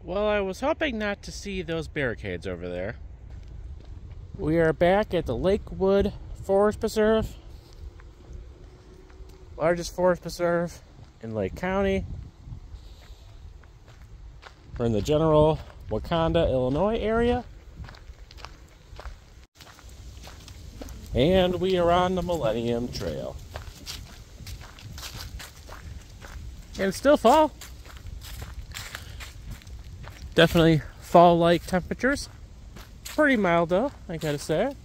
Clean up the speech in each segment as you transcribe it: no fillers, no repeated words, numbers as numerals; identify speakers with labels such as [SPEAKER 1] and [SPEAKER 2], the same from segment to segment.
[SPEAKER 1] Well, I was hoping not to see those barricades over there. We are back at the Lakewood Forest Preserve. Largest forest preserve in Lake County. We're in the general Wauconda, Illinois area. And we are on the Millennium Trail. And it's still fall. Definitely fall-like temperatures. Pretty mild though, I gotta say.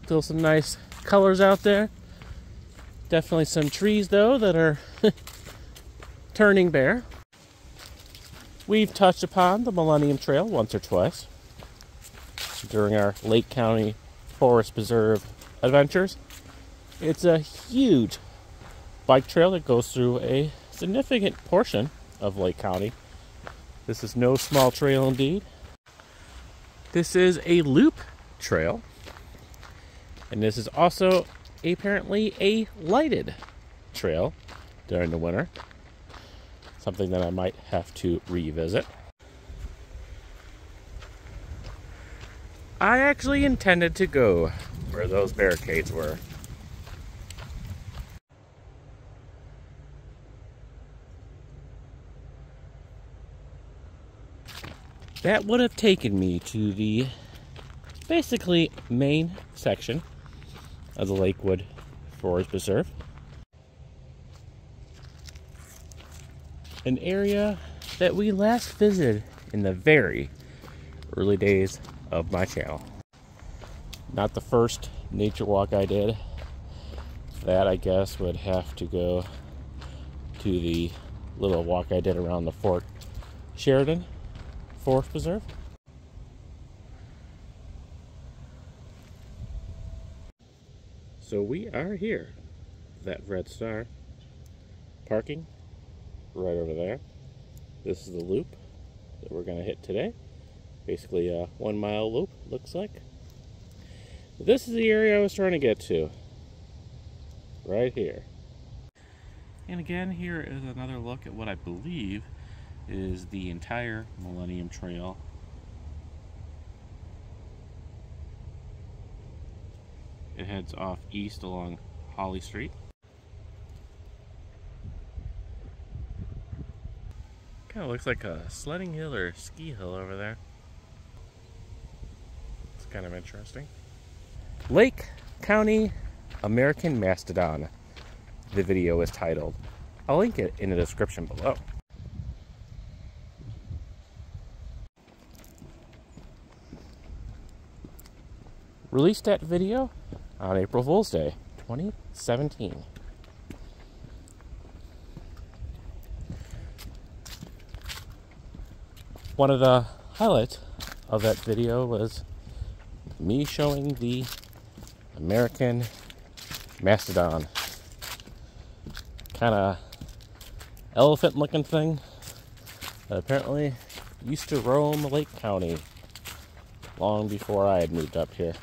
[SPEAKER 1] Still some nice colors out there. Definitely some trees though that are turning bare. We've touched upon the Millennium Trail once or twice during our Lake County Forest Preserve adventures. It's a huge bike trail that goes through a significant portion of Lake County. This is no small trail indeed. This is a loop trail, and this is also apparently a lighted trail during the winter. Something that I might have to revisit. I actually intended to go where those barricades were. That would have taken me to the basically main section of the Lakewood Forest Preserve. An area that we last visited in the very early days of my channel. Not the first nature walk I did. That, I guess, would have to go to the little walk I did around the Fort Sheridan Forest Preserve. So we are here. That red star. Parking right over there. This is the loop that we're going to hit today. Basically a 1 mile loop, looks like. This is the area I was trying to get to. Right here. And again, here is another look at what I believe is the entire Millennium Trail. It heads off east along Holly Street. Kind of looks like a sledding hill or ski hill over there. It's kind of interesting. Lake County American Mastodon, the video is titled. I'll link it in the description below. Released that video on April Fool's Day, 2017. One of the highlights of that video was me showing the American Mastodon. Kind of elephant looking thing that apparently used to roam Lake County long before I had moved up here.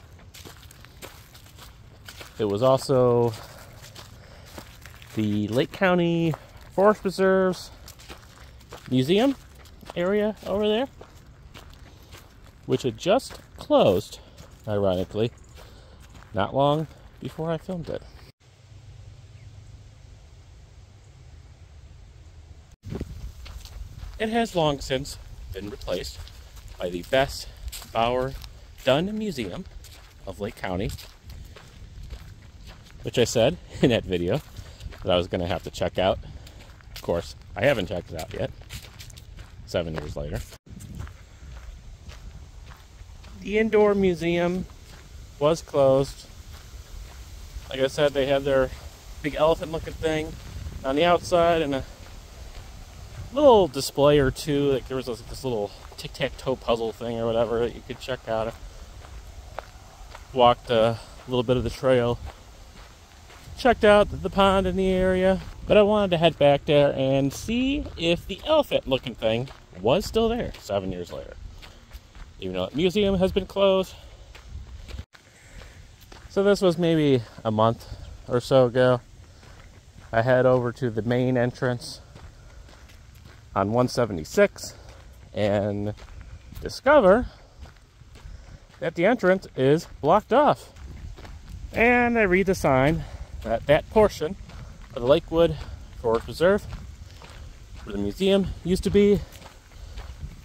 [SPEAKER 1] It was also the Lake County Forest Preserve's museum area over there, which had just closed, ironically, not long before I filmed it. It has long since been replaced by the Bess Bauer Dunn Museum of Lake County, which I said in that video that I was going to have to check out. Of course, I haven't checked it out yet, 7 years later. The indoor museum was closed. Like I said, they had their big elephant looking thing on the outside and a little display or two. Like there was this little tic-tac-toe puzzle thing or whatever that you could check out. Walked a little bit of the trail. Checked out the pond in the area. But I wanted to head back there and see if the elephant looking thing was still there 7 years later. Even though the museum has been closed. So this was maybe a month or so ago. I head over to the main entrance on 176 and discover that the entrance is blocked off. And I read the sign that that portion of the Lakewood Forest Preserve, where the museum used to be,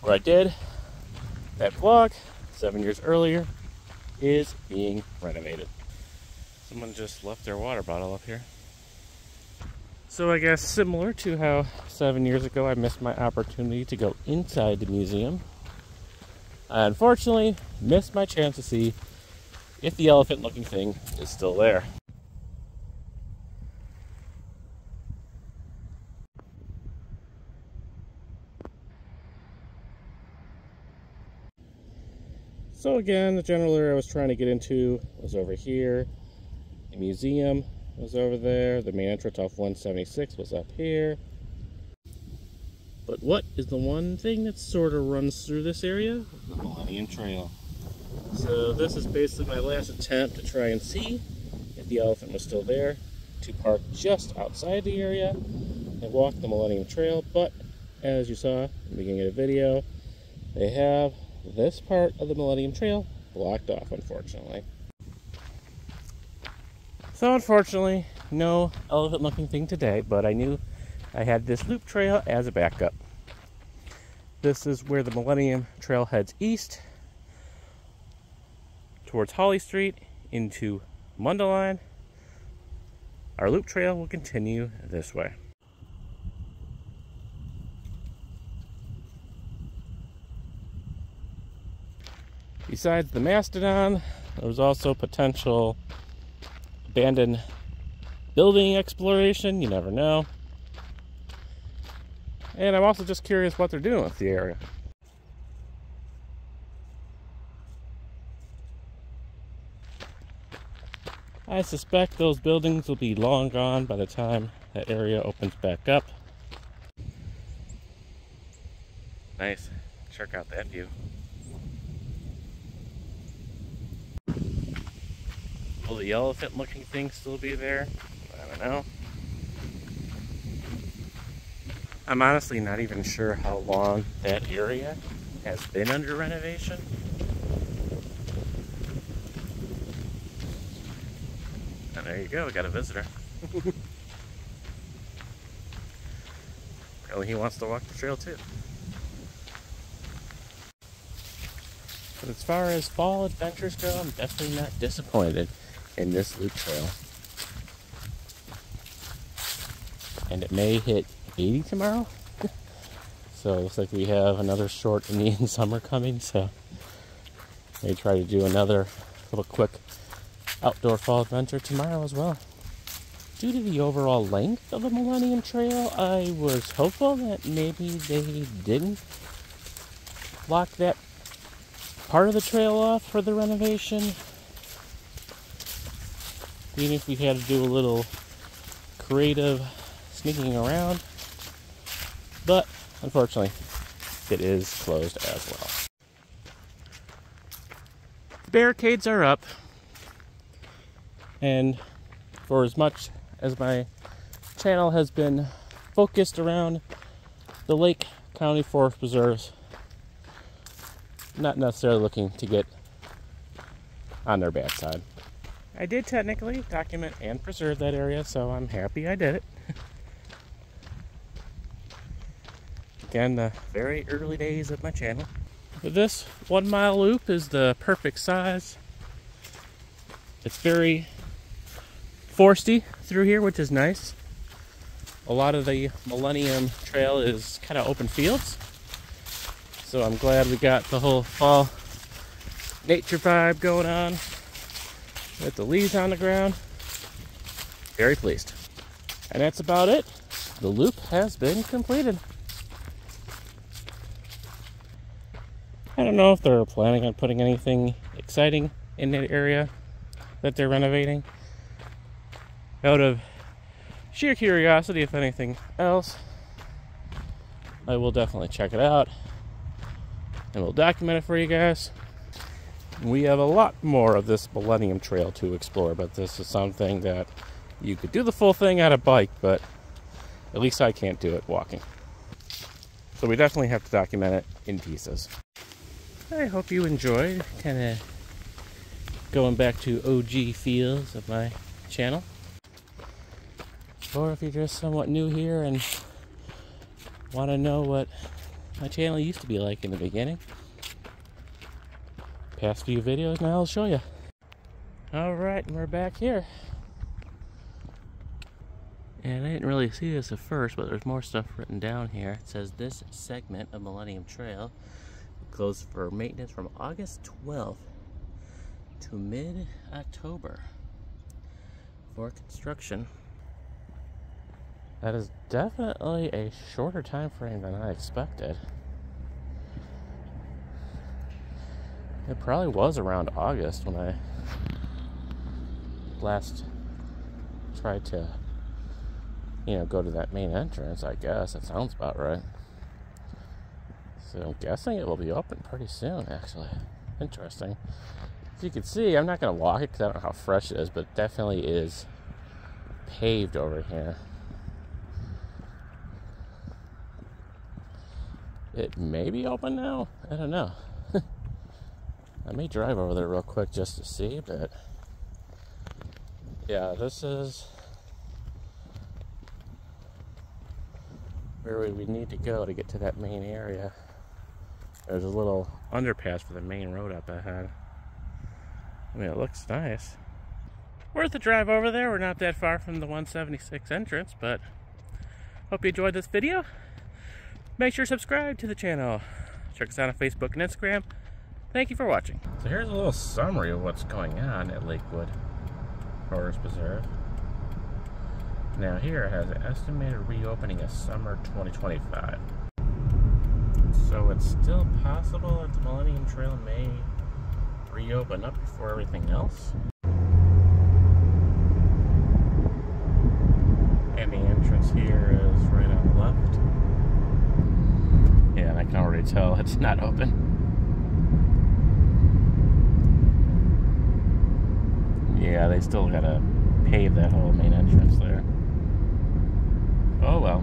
[SPEAKER 1] where I did that vlog 7 years earlier, is being renovated. Someone just left their water bottle up here. So I guess similar to how 7 years ago I missed my opportunity to go inside the museum, I unfortunately missed my chance to see if the elephant looking thing is still there. So again, the general area I was trying to get into was over here. The museum was over there. The main entrance off 176 was up here. But what is the one thing that sort of runs through this area? The Millennium Trail. So this is basically my last attempt to try and see if the elephant was still there, to park just outside the area and walk the Millennium Trail. But as you saw in the beginning of the video, they have this part of the Millennium Trail blocked off, unfortunately. So unfortunately, no elephant looking thing today, but I knew I had this loop trail as a backup. This is where the Millennium Trail heads east towards Holly Street into Mundelein. Our loop trail will continue this way. Besides the Mastodon, there was also potential abandoned building exploration. You never know. And I'm also just curious what they're doing with the area. I suspect those buildings will be long gone by the time that area opens back up. Nice. Check out that view. Will the elephant looking thing still be there? I don't know. I'm honestly not even sure how long that area has been under renovation. And there you go, we got a visitor. Apparently he wants to walk the trail too. But as far as fall adventures go, I'm definitely not disappointed in this loop trail. And it may hit 80 tomorrow. So it looks like we have another short Indian summer coming, so may try to do another little quick outdoor fall adventure tomorrow as well. Due to the overall length of the Millennium Trail, I was hopeful that maybe they didn't block that part of the trail off for the renovation. Even if we had to do a little creative sneaking around. But unfortunately, it is closed as well. The barricades are up. And for as much as my channel has been focused around the Lake County Forest Preserves, not necessarily looking to get on their bad side. I did technically document and preserve that area, so I'm happy I did it. Again, the very early days of my channel. But this 1 mile loop is the perfect size. It's very foresty through here, which is nice. A lot of the Millennium Trail is kind of open fields. So I'm glad we got the whole fall nature vibe going on with the leaves on the ground. Very pleased. And that's about it. The loop has been completed. I don't know if they're planning on putting anything exciting in that area that they're renovating. Out of sheer curiosity, if anything else, I will definitely check it out and we'll document it for you guys. We have a lot more of this Millennium Trail to explore, but this is something that you could do the full thing on a bike, but at least I can't do it walking. So we definitely have to document it in pieces. I hope you enjoyed kind of going back to OG feels of my channel. Or if you're just somewhat new here and want to know what my channel used to be like in the beginning, past few videos, now I'll show you. Alright, and we're back here. And I didn't really see this at first, but there's more stuff written down here. It says this segment of Millennium Trail goes for maintenance from August 12th to mid-October for construction. That is definitely a shorter time frame than I expected. It probably was around August when I last tried to, go to that main entrance, I guess. That sounds about right. So I'm guessing it will be open pretty soon, actually. Interesting. As you can see, I'm not going to walk it because I don't know how fresh it is, but it definitely is paved over here. It may be open now? I don't know. I may drive over there real quick just to see, but yeah, this is where we would need to go to get to that main area. There's a little underpass for the main road up ahead. I mean, it looks nice. Worth a drive over there. We're not that far from the 176 entrance, but hope you enjoyed this video. Make sure to subscribe to the channel. Check us out on Facebook and Instagram. Thank you for watching. So here's a little summary of what's going on at Lakewood Forest Preserve. Now here it has an estimated reopening of summer 2025. So it's still possible that the Millennium Trail may reopen up before everything else. And the entrance here is right on the left. Yeah, and I can already tell it's not open. Yeah, they still gotta pave that whole main entrance there. Oh well.